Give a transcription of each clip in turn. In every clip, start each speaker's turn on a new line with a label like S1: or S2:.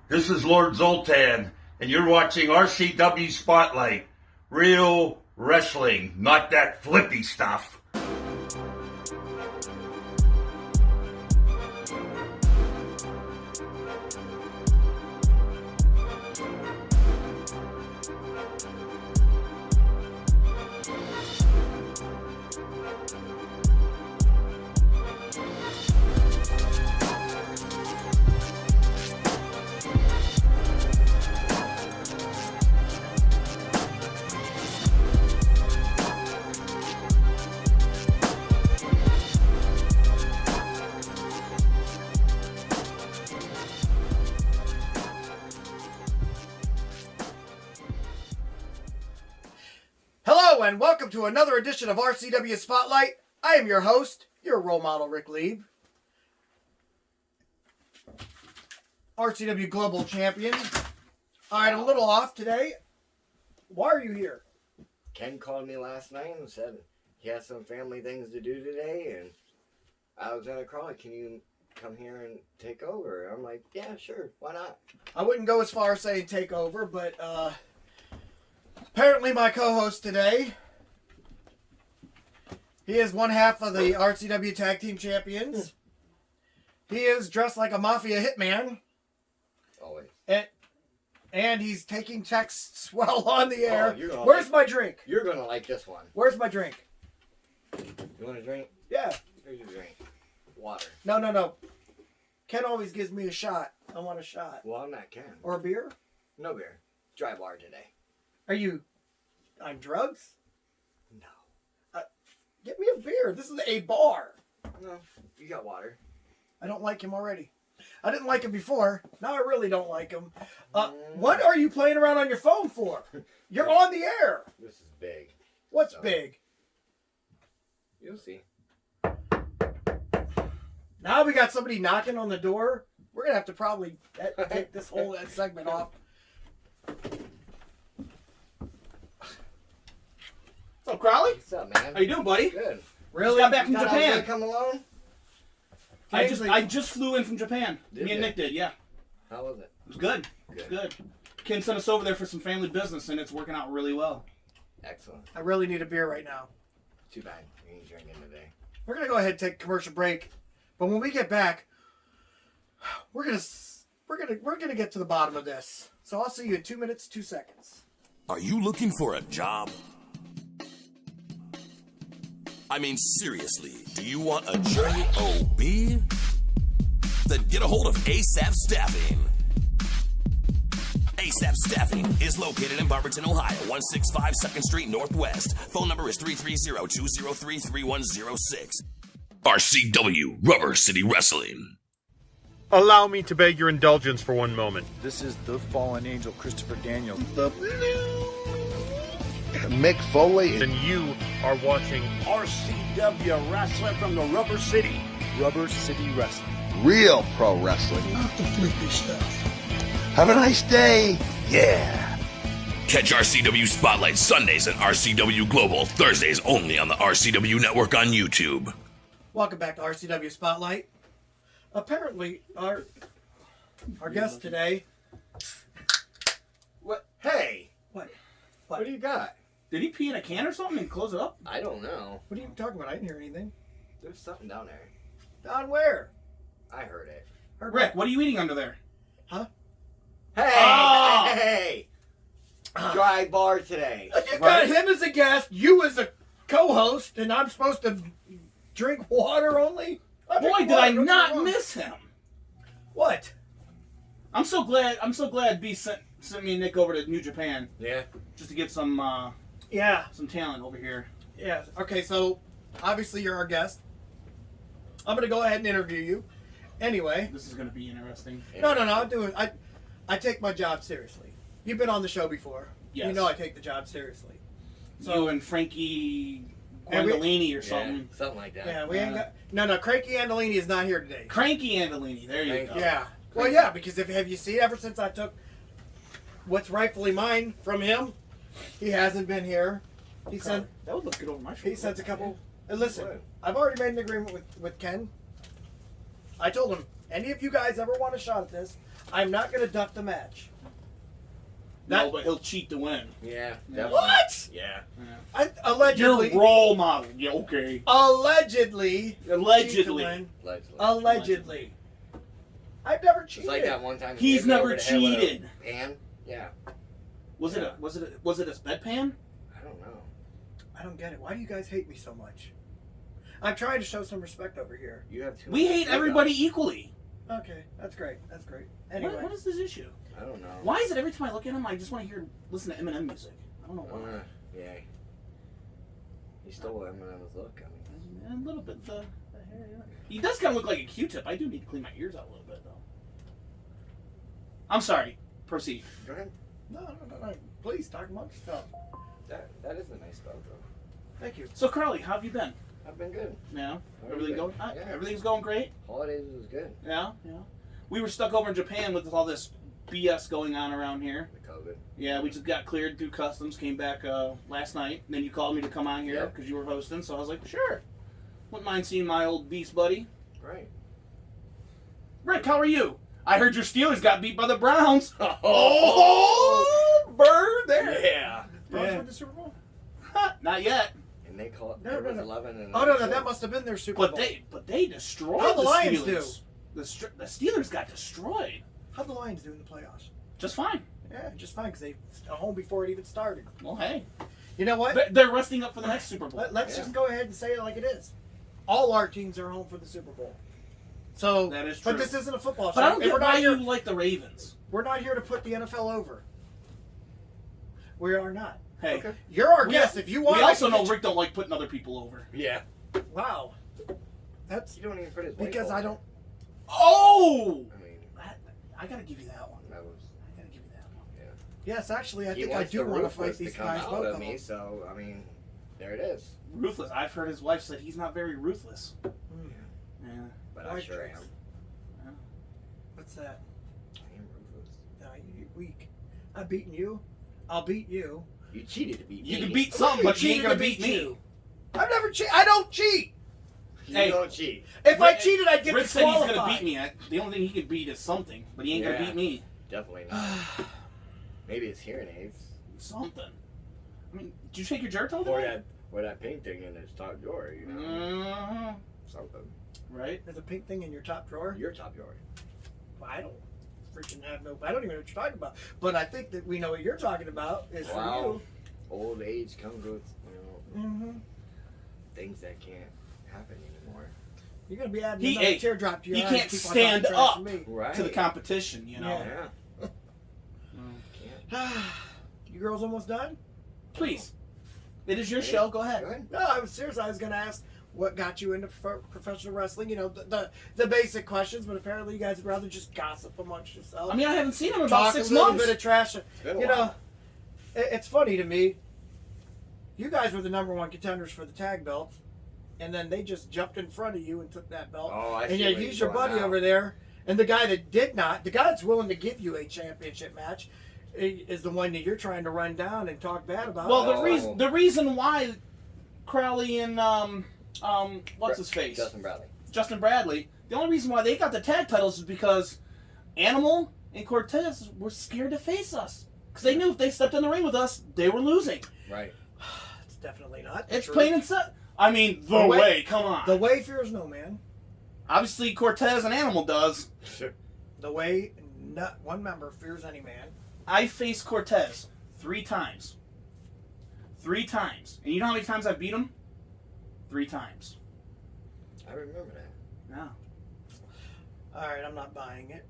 S1: This is Lord Zoltan, and you're watching RCW Spotlight. Real wrestling, not that flippy stuff.
S2: And welcome to another edition of RCW Spotlight. I am your host, your role model, Ric Lieb. RCW Global Champion. Alright, a little off today. Why are you here?
S3: Ken called me last night and said he has some family things to do today, and I was gonna call it. Can you come here and take over? I'm like, yeah, sure, why not?
S2: I wouldn't go as far as saying take over, but apparently my co-host today, he is one half of the RCW Tag Team Champions. He is dressed like a mafia hitman.
S3: Always.
S2: And he's taking texts while on the air.
S3: Oh,
S2: Where's my drink?
S3: You're gonna like this one.
S2: Where's my drink?
S3: You want a drink?
S2: Yeah.
S3: Here's your drink. Water.
S2: No. Ken always gives me a shot. I want a shot.
S3: Well, I'm not Ken.
S2: Or a beer?
S3: No beer. Dry bar today.
S2: Are you on drugs?
S3: No.
S2: Get me a beer. This is a bar.
S3: No. You got water.
S2: I don't like him already. I didn't like him before. Now I really don't like him. What are you playing around on your phone for? You're on the air.
S3: This is big.
S2: What's big?
S3: You'll see.
S2: Now we got somebody knocking on the door. We're going to have to probably take this whole segment off. What's up, Crowley?
S3: What's up, man?
S4: How you doing, buddy?
S3: Good.
S2: Really?
S4: Got back from
S3: You thought I was
S4: Japan.
S3: gonna come alone?
S4: I just flew in from Japan.
S3: Did
S4: Me and
S3: you?
S4: Nick did, yeah.
S3: How was it?
S4: It was good.
S3: Good.
S4: It was good. Ken sent us over there for some family business, and it's working out really well.
S3: Excellent.
S2: I really need a beer right now.
S3: Too bad. You ain't drinking today.
S2: We're going to go ahead and take a commercial break. But when we get back, we're going to get to the bottom of this. So I'll see you in 2 minutes, 2 seconds.
S5: Are you looking for a job? I mean, seriously, do you want a job? Then get a hold of ASAP Staffing. ASAP Staffing is located in Barberton, Ohio, 165 2nd Street Northwest. Phone number is 330-203-3106. RCW Rubber City Wrestling.
S6: Allow me to beg your indulgence for one moment.
S7: This is the fallen angel, Christopher Daniel.
S8: Mick Foley.
S6: And you are watching
S9: RCW Wrestling from the Rubber City.
S7: Rubber City Wrestling.
S8: Real pro wrestling.
S9: Not the flippy stuff.
S8: Have a nice day. Yeah.
S5: Catch RCW Spotlight Sundays and RCW Global Thursdays only on the RCW Network on YouTube.
S2: Welcome back to RCW Spotlight. Apparently, our guest today...
S3: What? Hey!
S2: What?
S3: What do you got?
S4: Did he pee in a can or something and close it up?
S3: I don't know.
S2: What are you talking about? I didn't hear anything.
S3: There's something down there.
S2: Down where?
S3: I heard it.
S4: Rick, what are you eating under there?
S2: Huh?
S3: Hey!
S4: Oh!
S3: Hey! Dry bar today.
S2: You got him as a guest, you as a co-host, and I'm supposed to drink water only?
S4: Boy, did I not miss him.
S2: What?
S4: I'm so glad B sent me and Nick over to New Japan
S3: Yeah.
S4: just to get some
S2: Yeah.
S4: some talent over here.
S2: Yeah. Okay, so obviously you're our guest. I'm going to go ahead and interview you. Anyway.
S4: This is going to be interesting.
S2: No. I take my job seriously. You've been on the show before.
S4: Yes.
S2: You know I take the job seriously.
S4: You and Frankie Andolini or something.
S3: Yeah, something like that.
S2: Yeah, we ain't got... No, Frankie Andolini is not here today.
S4: Cranky Andolini, there you go.
S2: Yeah. Well, yeah, because have you seen, ever since I took what's rightfully mine from him, he hasn't been here. He sent...
S4: That would look good over my shoulder.
S2: He sent a couple... And listen, I've already made an agreement with Ken. I told him, any of you guys ever want a shot at this, I'm not going to duck the match.
S4: No, but he'll cheat to win.
S3: Yeah.
S2: What?
S3: Yeah.
S2: Allegedly.
S4: Your role model. Yeah, okay.
S2: Allegedly.
S4: Allegedly.
S2: Allegedly. I've never cheated.
S3: It's like that one time.
S4: He's never cheated.
S3: Pan? Yeah.
S4: Was it a bedpan?
S3: I don't know.
S2: I don't get it. Why do you guys hate me so much? I'm trying to show some respect over here.
S3: You have too
S4: We
S3: much
S4: hate
S3: makeup.
S4: everybody equally.
S2: Okay, that's great. That's great. Anyway.
S4: What is this issue?
S3: I don't know.
S4: Why is it every time I look at him, I just want to listen to Eminem music? I don't know why.
S3: Yeah. He stole Eminem's look. I mean.
S4: A little bit. The hair, yeah. He does kind of look like a Q-tip. I do need to clean my ears out a little bit, though. I'm sorry. Proceed.
S3: Go ahead.
S2: No. Please, talk amongst yourself.
S3: That is a nice dog, though.
S2: Thank you.
S4: So, Crowley, how have you been?
S3: I've been good.
S4: Yeah.
S3: How are
S4: Everything
S3: you
S4: going?
S3: been? Yeah.
S4: Everything's going great.
S3: Holidays was good.
S4: Yeah. We were stuck over in Japan with all this BS going on around here.
S3: The COVID.
S4: Yeah, we just got cleared through customs, came back last night. And then you called me to come on here because you were hosting, so I was like, sure. Wouldn't mind seeing my old beast buddy.
S3: Right.
S4: Rick, how are you? I heard your Steelers got beat by the Browns.
S3: Oh,
S4: bird there.
S3: Yeah.
S2: Browns won the Super Bowl?
S4: Not yet.
S3: And they call it.
S2: No.
S3: 11 and.
S2: Oh no, that must have been their Super Bowl.
S4: But they destroyed
S2: How'd the Lions
S4: Steelers. The Steelers got destroyed.
S2: How'd the Lions do in the playoffs?
S4: Just fine.
S2: Yeah, just fine because they were home before it even started.
S4: Well, hey.
S2: You know what?
S4: They're resting up for the next Super Bowl.
S2: Let's just go ahead and say it like it is. All our teams are home for the Super Bowl. So,
S4: that is true.
S2: But this isn't a football show.
S4: But I don't
S2: and
S4: get why you like the Ravens.
S2: We're not here to put the NFL over. We are not.
S4: Hey,
S2: okay. You're our guest. If you want,
S4: we also know Rick don't like putting other people over.
S3: Yeah.
S2: Wow. That's
S3: you don't even put his
S2: because I don't.
S4: Oh.
S3: I mean,
S4: I gotta give you that one.
S3: I
S4: gotta give you that one.
S3: Yeah.
S2: Yes, actually, I think I do want to fight these guys. Both of me.
S3: So I mean, there it is.
S4: Ruthless. I've heard his wife said he's not very ruthless. Yeah.
S3: But I sure am.
S4: Yeah.
S2: What's that?
S3: I am ruthless.
S2: No, you're weak. I've beaten you. I'll beat you.
S3: You cheated to beat me.
S4: You can beat some, but you ain't gonna beat me.
S2: You. I've never cheated. I don't cheat.
S3: You don't cheat.
S2: If I cheated, I'd get
S4: Rick said
S2: disqualified.
S4: he's gonna beat me. The only thing he can beat is something, but he ain't gonna beat me.
S3: Definitely not. Maybe it's hearing aids.
S4: Something. I mean, did you take your jerk today?
S3: Or that pink thing in his top drawer, you know. Something.
S4: Right?
S2: There's a pink thing in your top drawer.
S3: Your top drawer.
S2: I don't freaking have no. I don't even know what you're talking about. But I think that we know what you're talking about is for you.
S3: Old age comes with things that can't happen anymore.
S2: You're gonna be adding another teardrop to your eyes.
S4: He can't stand up
S3: right.
S4: to the competition, you know.
S3: Yeah.
S2: You girls almost done?
S4: Please. It is your show. Go ahead.
S2: No, I was serious. I was gonna ask what got you into professional wrestling. You know, the basic questions, but apparently you guys would rather just gossip amongst yourselves.
S4: I mean, I haven't seen him in about 6 months.
S2: Talk a little bit of trash. You know, it's funny to me. You guys were the #1 contenders for the tag belt, and then they just jumped in front of you and took that belt.
S3: Oh, I
S2: and
S3: see.
S2: yet he's your buddy over there, and the guy that did not, the guy that's willing to give you a championship match, is the one that you're trying to run down and talk bad about.
S4: Well, the reason why Crowley and what's his face? Justin Bradley. The only reason why they got the tag titles is because Animal and Cortez were scared to face us. Because they knew if they stepped in the ring with us, they were losing.
S3: Right.
S2: It's definitely not.
S4: It's plain and simple. I mean, the way, come on.
S2: The way fears no man.
S4: Obviously, Cortez and Animal does.
S2: The way not one member fears any man.
S4: I faced Cortez 3 times. 3 times. And you know how many times I beat him? 3 times.
S3: I remember that.
S4: Yeah.
S2: All right, I'm not buying it.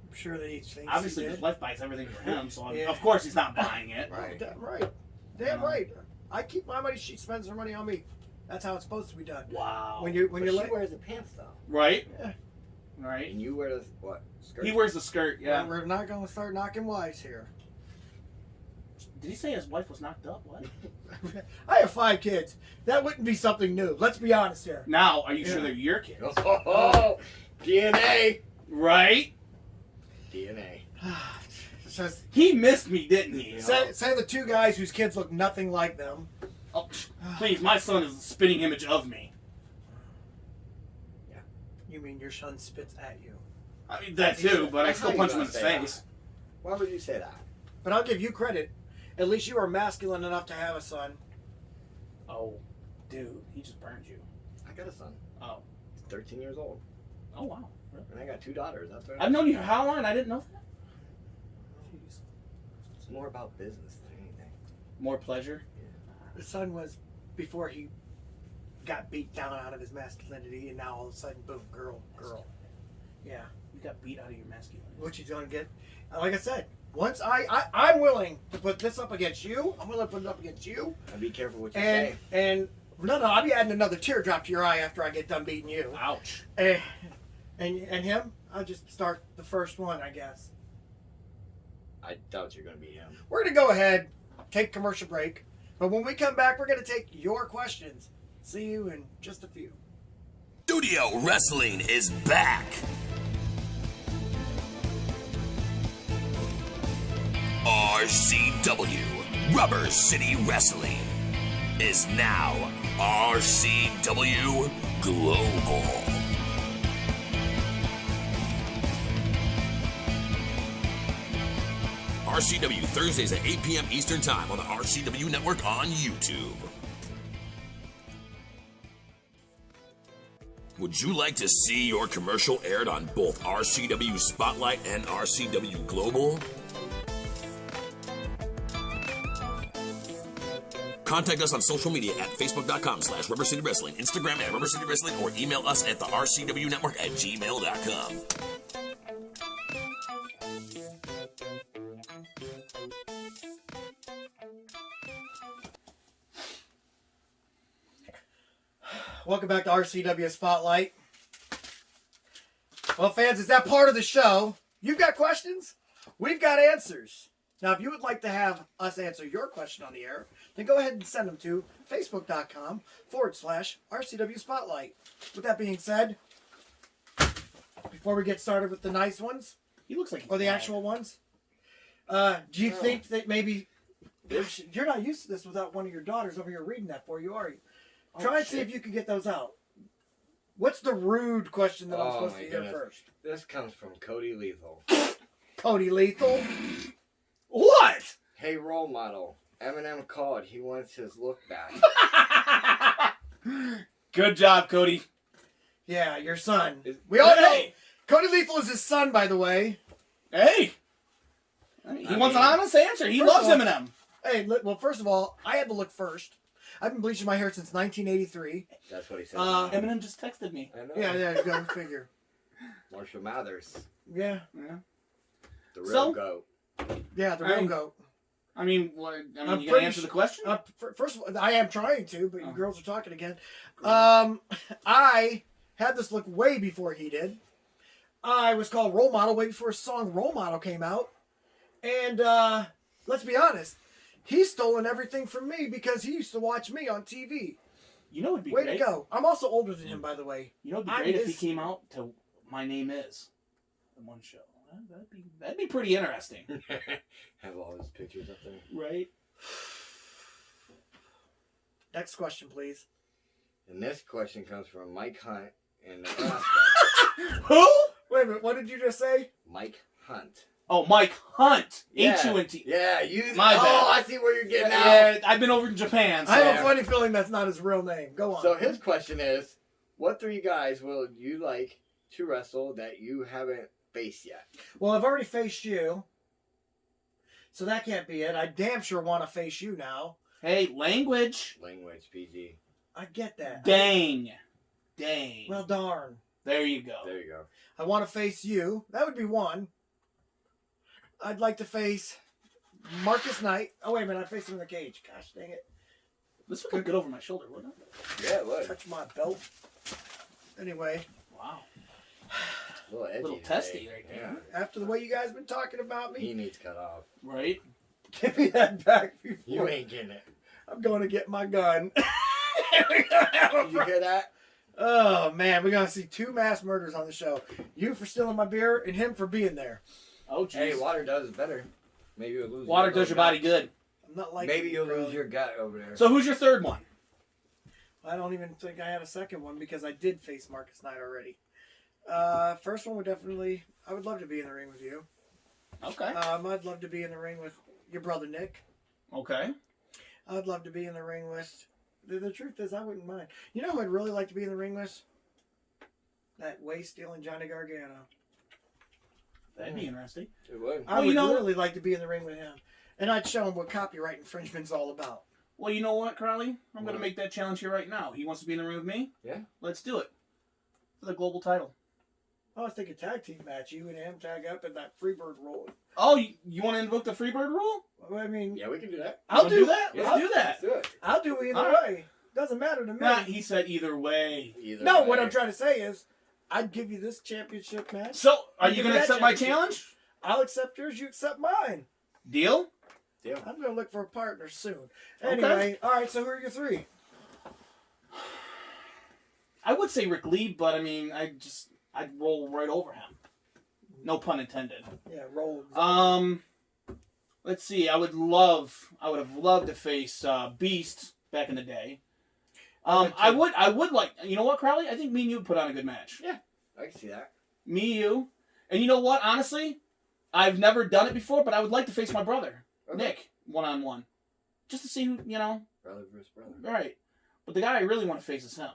S2: I'm sure that he thinks
S4: obviously
S2: he
S4: his
S2: did.
S4: life buys everything for him, so
S2: Yeah.
S4: of course he's not buying it.
S2: Right. Damn right. Damn right. I keep my money. She spends her money on me. That's how it's supposed to be done.
S4: Wow.
S3: But
S2: She
S3: she wears the pants though.
S4: Right.
S2: Yeah.
S4: Right.
S3: And you wear the what? Skirt.
S4: He wears the skirt. Yeah.
S2: We're not going to start knocking wives here.
S4: Did he say his wife was knocked up? What?
S2: I have 5 kids. That wouldn't be something new. Let's be honest here.
S4: Now, are you sure they're your kids?
S3: Oh, DNA.
S4: Right.
S3: DNA.
S2: Says,
S4: he missed me, didn't he?
S2: Say the 2 guys whose kids look nothing like them.
S4: Oh, please, my son is a spitting image of me.
S2: Yeah. You mean your son spits at you?
S4: I mean, that too, but I still punch him in his face.
S3: Why would you say that?
S2: But I'll give you credit. At least you are masculine enough to have a son.
S4: Oh, dude, he just burned you.
S3: I got a son.
S4: Oh.
S3: He's 13 years old.
S4: Oh, wow.
S3: And I got 2 daughters. That's right.
S4: I've known you for how long? I didn't know that. Jeez.
S3: It's more about business than anything.
S4: More pleasure?
S2: The son was before he got beat down out of his masculinity, and now all of a sudden, boom, girl. Yeah.
S4: You got beat out of your masculinity.
S2: What you gonna get? Like I said, once I'm willing to put this up against you. I'm willing to put it up against you.
S3: And be careful what you say.
S2: And no, I'll be adding another teardrop to your eye after I get done beating you.
S4: Ouch.
S2: And him, I'll just start the first one, I guess.
S3: I doubt you're going to beat him.
S2: We're going to go ahead, take commercial break. But when we come back, we're going to take your questions. See you in just a few.
S5: Studio Wrestling is back. RCW, Rubber City Wrestling, is now RCW Global. RCW Thursdays at 8 p.m. Eastern Time on the RCW Network on YouTube. Would you like to see your commercial aired on both RCW Spotlight and RCW Global? Contact us on social media at facebook.com/Rubber City Wrestling, Instagram at Rubber City Wrestling, or email us at the RCW Network at gmail.com.
S2: Welcome back to RCW Spotlight. Well, fans, is that part of the show? You've got questions? We've got answers. Now, if you would like to have us answer your question on the air, then go ahead and send them to facebook.com/RCW Spotlight. With that being said, before we get started with the nice ones,
S4: He looks like
S2: or the actual ones, do you think that maybe you're not used to this without one of your daughters over here reading that for you, are you? Try and see if you can get those out. What's the rude question that I'm supposed to hear first?
S3: This comes from Cody Lethal.
S2: Cody Lethal? What?
S3: Hey, role model. Eminem called. He wants his look back.
S4: Good job, Cody.
S2: Yeah, your son. We all know. Cody Lethal is his son, by the way.
S4: Hey. He wants an honest answer. He loves Eminem.
S2: Hey, well, first of all, I had to look first. I've been bleaching my hair since 1983.
S3: That's what he said.
S4: Eminem just texted me.
S3: I know.
S2: Yeah, go figure.
S3: Marshall Mathers.
S2: Yeah.
S3: The real goat.
S2: Yeah, the real goat.
S4: I mean, you gonna answer the question?
S2: First of all, I am trying to, but you girls are talking again. I had this look way before he did. I was called Role Model way before his song Role Model came out. And let's be honest, he's stolen everything from me because he used to watch me on TV.
S4: You know, it'd be
S2: way
S4: great.
S2: to go. I'm also older than him, by the way.
S4: You know, it'd be great if he came out to My Name Is in one show. That'd be pretty interesting.
S3: Have all his pictures up there.
S4: Right.
S2: Next question, please.
S3: And this question comes from Mike Hunt in Nebraska.
S2: Who? Wait a minute. What did you just say?
S3: Mike Hunt.
S4: Oh, Mike Hunt.
S3: Yeah.
S4: H-U-N-T.
S3: Yeah, you.
S4: My bad.
S3: Oh, I see where you're getting at.
S4: Yeah, I've been over in Japan. So.
S2: I have a funny feeling that's not his real name. Go on.
S3: So his question is, what 3 guys will you like to wrestle that you haven't faced yet?
S2: Well, I've already faced you. So that can't be it. I damn sure want to face you now.
S4: Hey, language.
S3: Language, PG.
S2: I get that.
S4: Dang.
S2: Well, darn.
S4: There you go.
S3: There you go.
S2: I want to face you. That would be one. I'd like to face Marcus Knight. Oh, wait a minute. I faced him in the cage. Gosh, dang it.
S4: This would look good over my shoulder, wouldn't it?
S3: Yeah, it would.
S2: Touch my belt. Anyway.
S4: Wow.
S3: A little edgy.
S4: Little testy right there.
S3: Yeah.
S2: After the way you guys been talking about me.
S3: He needs cut off.
S4: Right?
S2: Give me that back before.
S3: You ain't getting it.
S2: I'm going to get my gun.
S3: Did you hear that?
S2: Oh, man. We're going to see 2 mass murders on the show. You for stealing my beer and him for being there.
S4: Oh, jeez.
S3: Hey, water does better. Maybe you'll lose.
S4: Water does your body good.
S2: I'm not like.
S3: Maybe you'll lose your gut over there.
S4: So who's your third one?
S2: I don't even think I had a second one because I did face Marcus Knight already. First one would definitely. I would love to be in the ring with you.
S4: Okay.
S2: I'd love to be in the ring with your brother Nick.
S4: Okay.
S2: I'd love to be in the ring with. The truth is, I wouldn't mind. You know who I'd really like to be in the ring with? That waist-stealing Johnny Gargano.
S4: That'd be interesting.
S3: It would.
S2: I would really like to be in the ring with him. And I'd show him what copyright infringement's all about.
S4: Well, you know what, Crowley? I'm going to make that challenge here right now. He wants to be in the ring with me?
S3: Yeah.
S4: Let's do it. For the global title.
S2: I was thinking tag team match. You and him tag up in that Freebird role.
S4: Oh, you want to invoke the Freebird rule?
S2: I mean...
S3: Yeah, we can do that.
S2: I'll do
S4: that.
S2: Yeah.
S4: Let's do that.
S3: Let's do it.
S2: I'll do either way. Doesn't matter to me.
S4: Nah, he said either way.
S2: No, what I'm trying to say is, I'd give you this championship match.
S4: So, are you going to accept my challenge?
S2: I'll accept yours. You accept mine.
S4: Deal?
S3: Deal.
S2: I'm going to look for a partner soon. Anyway, all right, so who are your three?
S4: I would say Ric Lieb, but I mean, I'd roll right over him. No pun intended.
S2: Yeah, roll.
S4: Let's see. I would have loved to face Beast back in the day. I would like. You know what, Crowley? I think me and you would put on a good match.
S3: Yeah, I can see that.
S4: Me, you, and you know what? Honestly, I've never done it before, but I would like to face my brother, Nick, 1-on-1, just to see who
S3: Brother versus brother.
S4: Right. But the guy I really want to face is him.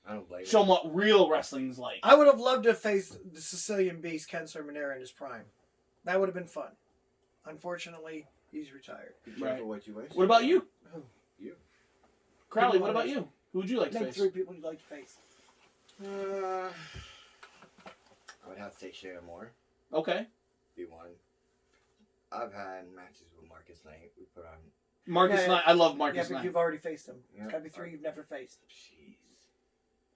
S3: I don't blame
S4: Show him what real wrestling's like.
S2: I would have loved to face the Sicilian Beast Ken Cerminara in his prime. That would have been fun. Unfortunately, he's retired.
S3: Be careful what you wish.
S4: What about you?
S2: Who?
S3: You.
S4: Crowley, what about you? Who would you like to
S2: Name
S4: face?
S2: 3 people you'd like to face.
S3: I would have to say Shayna Moore.
S4: Okay.
S3: Be one. I've had matches with Marcus Knight. We put on.
S4: Marcus Knight. I love Marcus
S2: Knight. Yeah, but
S4: Knight.
S2: you've already faced him.
S3: Yeah.
S2: It's got to be 3 you've never faced.
S3: Jeez.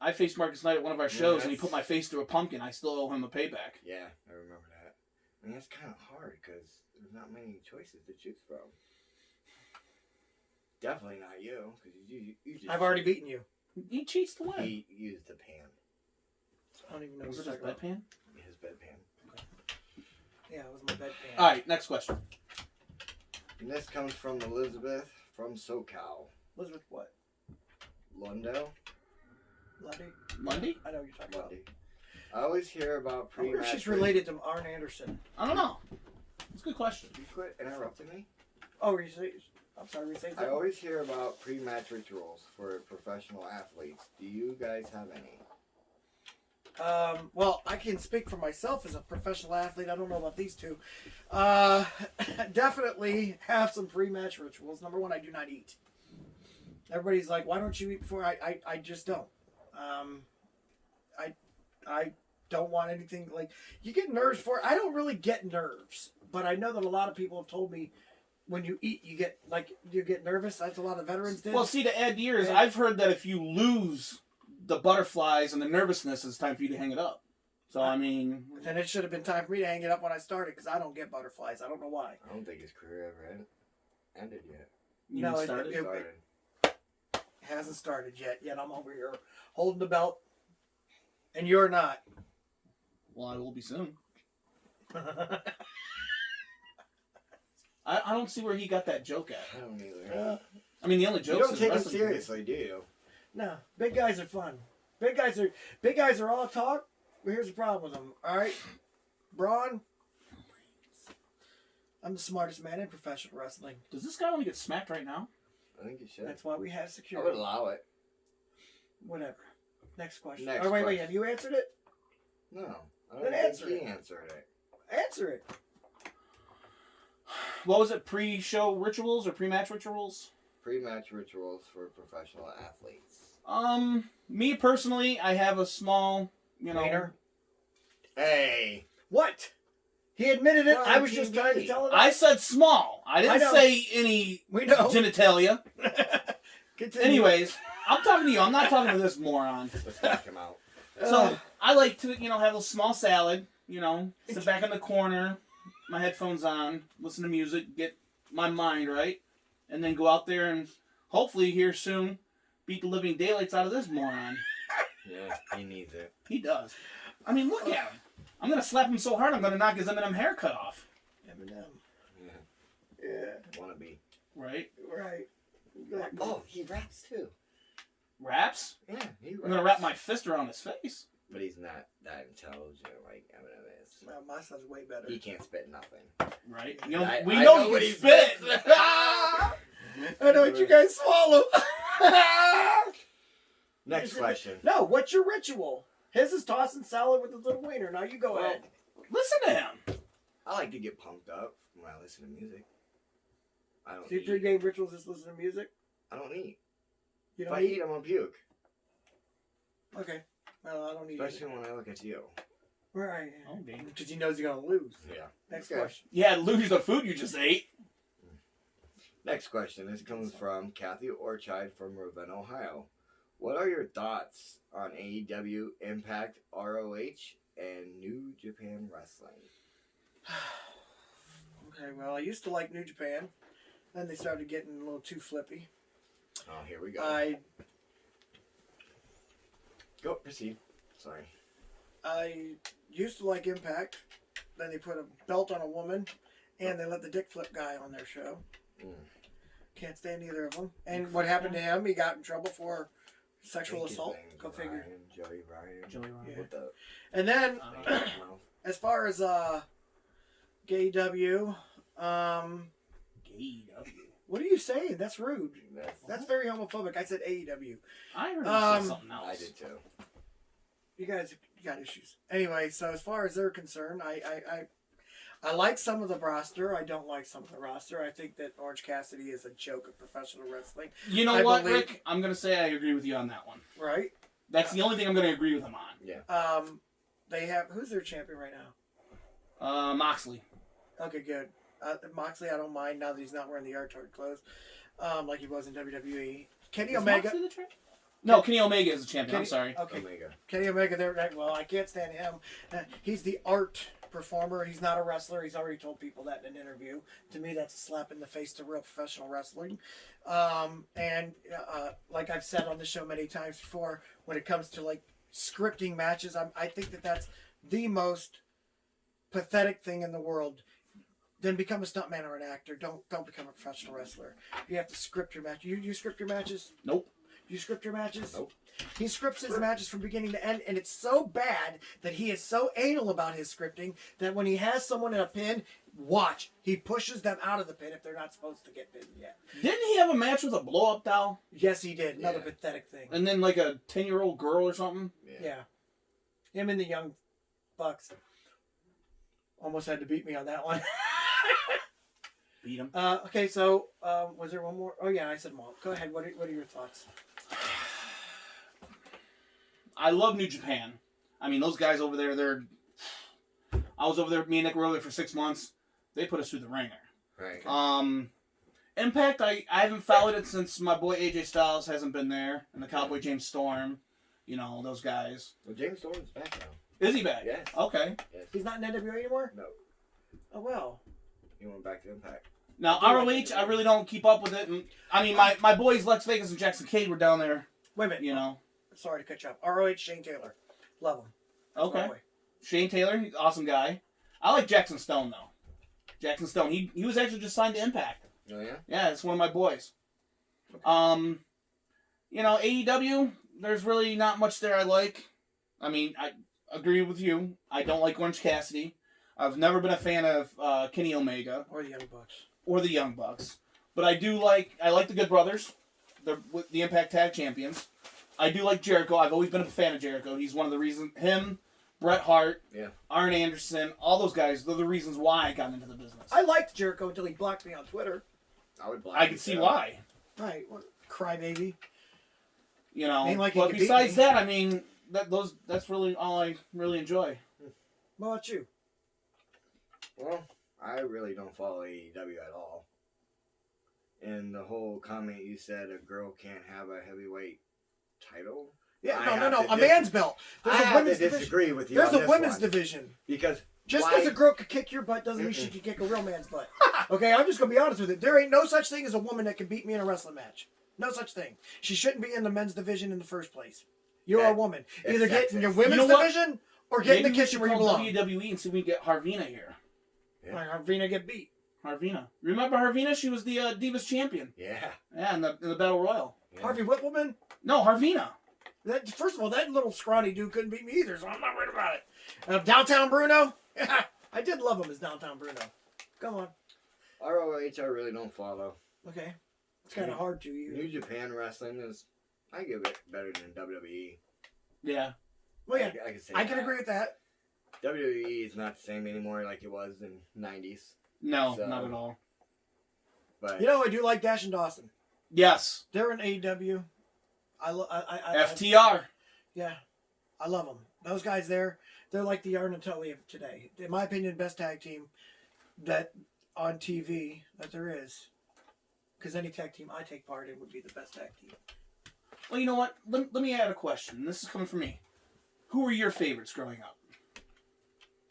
S4: I faced Marcus Knight at one of our shows, and he put my face through a pumpkin. I still owe him a payback.
S3: Yeah, I remember that. I mean, that's kind of hard because there's not many choices to choose from. Definitely not you, because you just.
S2: I've already beaten you.
S4: He cheats to win.
S3: He used the pan.
S2: I don't even know
S4: Was
S2: what
S4: it
S2: you're
S4: his
S2: talking about.
S4: bedpan?
S3: His bedpan.
S2: Yeah, it was my bedpan.
S4: All right, next question.
S3: And this comes from Elizabeth from SoCal.
S2: Elizabeth what?
S3: Lundell?
S2: Lundy?
S4: Monday?
S2: I know what you're talking about.
S3: Lundy. I always hear about
S2: I wonder
S3: pre-match.
S2: if she's related to Arn Anderson.
S4: I don't know. It's a good question.
S3: You quit interrupting me?
S2: Oh, were you saying? I'm sorry, were you saying
S3: I
S2: something?
S3: always hear about pre-match rituals for professional athletes. Do you guys have any?
S2: Well, I can speak for myself as a professional athlete. I don't know about these two. Definitely have some pre-match rituals. Number one, I do not eat. Everybody's like, why don't you eat before? I just don't. I don't want anything like you get nerves for it. I don't really get nerves, but I know that a lot of people have told me when you eat, you get nervous. That's a lot of veterans did.
S4: Well, see, to add years, I've heard that if you lose the butterflies and the nervousness, it's time for you to hang it up. So, I mean...
S2: Then it should have been time for me to hang it up when I started, because I don't get butterflies. I don't know why.
S3: I don't think his career ever ended yet.
S4: You
S2: No,
S4: started?
S2: it hasn't started yet I'm over here holding the belt, and you're not.
S4: Well, I will be soon. I don't see where he got that joke at.
S3: I don't either.
S4: I mean, the only joke
S3: You
S4: is
S3: don't take it
S4: wrestling.
S3: seriously, do you?
S2: No, big guys are fun. Big guys are all talk. But here's the problem with them. All right, Braun. I'm the smartest man in professional wrestling.
S4: Does this guy want to get smacked right now?
S3: I think you should.
S2: That's why we have
S3: I
S2: security.
S3: would allow it.
S2: Whatever. Next question.
S3: Next
S2: wait.
S3: question.
S2: Have you answered it?
S3: No. I don't
S2: Then
S3: think
S2: answer
S3: he
S2: it.
S3: answered it.
S2: Answer it.
S4: What was it? Pre-show rituals or pre-match rituals?
S3: Pre-match rituals for professional athletes.
S4: Me personally, I have a small,
S2: Wiener.
S3: Hey.
S2: What? He admitted it.
S3: Well,
S2: I was just trying to tell him.
S4: I said small. I didn't
S2: know.
S4: say any
S2: We know.
S4: genitalia.
S2: Continue.
S4: Anyways, I'm talking to you. I'm not talking to this moron.
S3: Let's knock him out.
S4: So I like to, have a small salad. Sit back in the corner, my headphones on, listen to music, get my mind right, and then go out there and hopefully here soon beat the living daylights out of this moron.
S3: Yeah, he needs it.
S4: He does. I mean, look at him. I'm gonna slap him so hard I'm gonna knock his Eminem haircut off.
S2: Eminem.
S3: Yeah. Wanna be.
S4: Right?
S2: Right.
S3: Oh, he raps too.
S4: Raps?
S3: Yeah, he raps.
S4: I'm gonna wrap my fist around his face.
S3: But he's not that intelligent like Eminem is.
S2: Well, my son's way better.
S3: He can't spit nothing.
S4: Right?
S3: I
S4: We
S3: know
S4: know
S3: what
S4: he
S3: he
S4: spit.
S3: spits.
S2: I know what you guys swallow.
S3: Next question.
S2: No, what's your ritual? His is tossing salad with his little wiener. Now you go ahead.
S4: Listen to him.
S3: I like to get pumped up when I listen to music. I don't
S2: So your
S3: eat.
S2: pre-game rituals is listen to music?
S3: I don't eat.
S2: You
S3: If
S2: don't
S3: I eat, I'm gonna puke.
S2: Okay. Well, I don't eat
S3: Especially when I look at you.
S2: Right.
S4: Okay.
S2: Because he knows he's going to lose.
S3: Yeah.
S2: Next
S3: Okay.
S2: question.
S4: Yeah, lose the food you just ate.
S3: Next question. This comes from Kathy Orchide from Ravenna, Ohio. What are your thoughts on AEW, Impact, ROH, and New Japan Wrestling?
S2: Okay, well, I used to like New Japan. Then they started getting a little too flippy.
S3: Oh, here we go. Go, proceed. Sorry.
S2: I used to like Impact. Then they put a belt on a woman, and they let the dick flip guy on their show. Can't stand either of them. And what happened to him? He got in trouble for sexual assault. Go figure.
S3: Joey Ryan.
S2: Yeah.
S3: What the?
S2: And then, as far as GAW, what are you saying? That's rude. That's very homophobic. I said AEW.
S4: I heard you say something else.
S3: I did too.
S2: You guys got issues. Anyway, so as far as they're concerned, I like some of the roster. I don't like some of the roster. I think that Orange Cassidy is a joke of professional wrestling.
S4: You know what, Rick? I'm going to say I agree with you on that one.
S2: Right?
S4: That's the only thing I'm going to agree with him on.
S3: Yeah.
S2: They have, who's their champion right now?
S4: Moxley.
S2: Okay, good. Moxley, I don't mind now that he's not wearing the Artard clothes, like he was in WWE. Kenny Omega.
S4: Moxley the champion? No, Kenny Omega is the champion. I'm sorry.
S2: Okay.
S3: Omega.
S2: Kenny Omega. Well, I can't stand him. He's the art performer. He's not a wrestler. He's already told people that in an interview. To me, that's a slap in the face to real professional wrestling. Like I've said on the show many times before, when it comes to like scripting matches, I think that that's the most pathetic thing in the world. Then become a stuntman or an actor. Don't become a professional wrestler. You have to script your match. You script your matches?
S4: Nope.
S2: You script your matches?
S3: Nope.
S2: He scripts his matches from beginning to end, and it's so bad that he is so anal about his scripting that when he has someone in a pin, watch, he pushes them out of the pin if they're not supposed to get pinned yet.
S4: Didn't he have a match with a blow-up doll?
S2: Yes, he did. Another pathetic thing.
S4: And then like a 10-year-old girl or something?
S2: Yeah. Him and the Young Bucks almost had to beat me on that one.
S4: Beat him.
S2: Okay, so was there one more? Oh yeah, I said them all. Go ahead. What are your thoughts?
S4: I love New Japan. I mean, those guys over there, I was over there, me and Nick were over there for 6 months. They put us through the ringer.
S3: Right.
S4: Impact, I haven't followed it since my boy AJ Styles hasn't been there, and the Cowboy James Storm, you know, those guys.
S3: Well, James Storm's back now.
S4: Is he back?
S3: Yes.
S4: Okay.
S3: Yes.
S2: He's not in NWA anymore?
S3: No.
S2: Oh well.
S3: He went back to Impact.
S4: Now, ROH, I really don't keep up with it. And, I mean, my boys Lex Vegas and Jackson Cade were down there.
S2: Wait a minute.
S4: You know.
S2: Sorry to cut you off. ROH, Shane Taylor. Love him.
S4: Okay. Shane Taylor, he's an awesome guy. I like Jackson Stone, though. Jackson Stone. He was actually just signed to Impact.
S3: Oh, yeah?
S4: Yeah, it's one of my boys. Okay. You know, AEW, there's really not much there I like. I mean, I agree with you. I don't like Orange Cassidy. I've never been a fan of Kenny Omega.
S2: Or the Young Bucks.
S4: Or the Young Bucks. But I like the Good Brothers. They're the Impact Tag Champions. I do like Jericho. I've always been a fan of Jericho. He's one of the reasons. Him, Bret Hart, Arn Anderson, all those guys, they're the reasons why I got into the business.
S2: I liked Jericho until he blocked me on Twitter.
S4: I can see why.
S2: Right. What, crybaby.
S4: You know,
S2: Ain't like
S4: but
S2: he could
S4: besides
S2: beat me.
S4: that, I mean, that's really all I really enjoy.
S2: What about you?
S3: Well, I really don't follow AEW at all. And the whole comment you said a girl can't have a heavyweight title?
S2: Yeah, no. A man's belt. There's
S3: I
S2: a
S3: have
S2: women's
S3: to disagree
S2: division.
S3: with you
S2: There's
S3: on
S2: a
S3: this
S2: women's
S3: one.
S2: division.
S3: Because
S2: Just because a girl could kick your butt doesn't mean she can kick a real man's butt. Okay, I'm just going to be honest with you. There ain't no such thing as a woman that can beat me in a wrestling match. No such thing. She shouldn't be in the men's division in the first place. You're a woman. Either get in your women's division or get in the kitchen where you belong.
S4: WWE and see if we can get Harvina here.
S2: Like Harvina get beat.
S4: Harvina. Remember Harvina? She was the Divas champion.
S3: Yeah.
S4: Yeah, in the Battle Royal.
S2: Yeah. Harvey Whippleman?
S4: No, Harvina.
S2: First of all, that little scrawny dude couldn't beat me either, so I'm not worried about it. Downtown Bruno? I did love him as Downtown Bruno. Come on.
S3: ROH, I really don't follow.
S2: Okay. It's kind of hard to.
S3: New Japan Wrestling is, I give it better than WWE.
S4: Yeah.
S2: Well, yeah. I can
S3: that.
S2: agree with that.
S3: WWE is not the same anymore like it was in the 90s.
S4: No, not at all.
S3: But
S2: you know, I do like Dash and Dawson.
S4: Yes.
S2: They're in AEW.
S4: FTR.
S2: Yeah. I love them. Those guys there, they're like the Arn and Tully of today. In my opinion, best tag team that on TV that there is. Because any tag team I take part in would be the best tag team.
S4: Well, you know what? Let me add a question. This is coming from me. Who were your favorites growing up?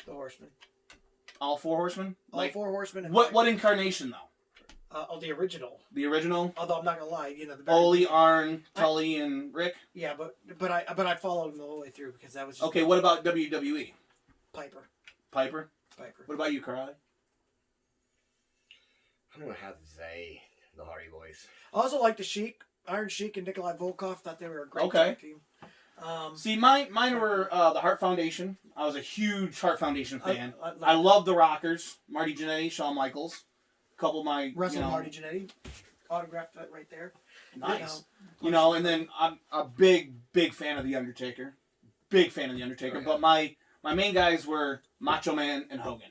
S2: The Horsemen.
S4: All 4 Horsemen?
S2: All 4 Horsemen. And
S4: what incarnation, though?
S2: The original.
S4: The original?
S2: Although I'm not gonna lie, you know the
S4: Ole, Arn, Tully, and Rick.
S2: Yeah, but I followed them the whole way through because that was just
S4: okay. What about WWE?
S2: Piper.
S4: What about you, Crowley?
S3: I'm gonna have to say the Hardy Boys.
S2: I also like the Sheik, Iron Sheik, and Nikolai Volkov. Thought they were a great tag team.
S4: See, mine were the Hart Foundation. I was a huge Hart Foundation fan. I love the Rockers, Marty Jannetty, Shawn Michaels. A couple of my
S2: Marty Jannetty, autographed that right there.
S4: Nice. And then I'm a big fan of the Undertaker. Big fan of the Undertaker. Oh, yeah. But my main guys were Macho Man and Hogan.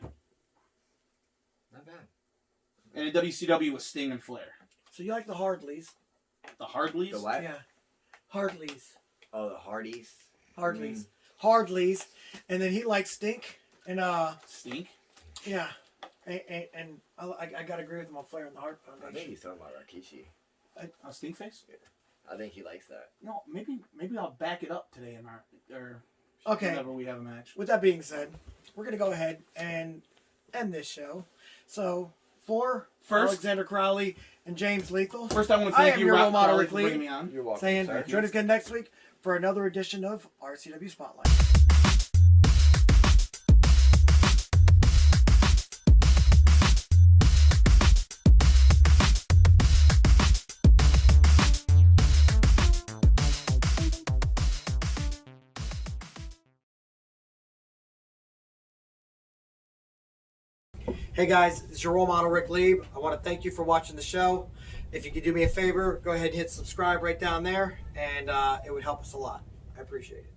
S3: Not bad.
S4: And in WCW was Sting and Flair.
S2: So you like the Hardleys?
S4: The Hardleys?
S3: The what?
S2: Yeah, Hardleys.
S3: Oh, the Hardys.
S2: Hardleys. Hardleys. And then he likes Stink and
S4: Stink?
S2: Yeah. And I gotta agree with him on Flair and the Hart Foundation.
S3: I think he's talking about Rikishi.
S4: A Stink face?
S3: Yeah. I think he likes that.
S4: No, maybe I'll back it up today in our
S2: okay.
S4: Whenever we have a match.
S2: With that being said, we're gonna go ahead and end this show. So for Alexander Crowley and James Lethal.
S4: First, I want to thank you,
S2: Role Model
S4: Crowley,
S2: Ric
S4: for
S2: Lieb,
S4: bringing me on.
S3: You're welcome.
S2: Saying
S3: sir.
S2: join us again next week for another edition of RCW Spotlight. Hey guys, it's your Role Model Ric Lieb. I want to thank you for watching the show. If you could do me a favor, go ahead and hit subscribe right down there, and it would help us a lot. I appreciate it.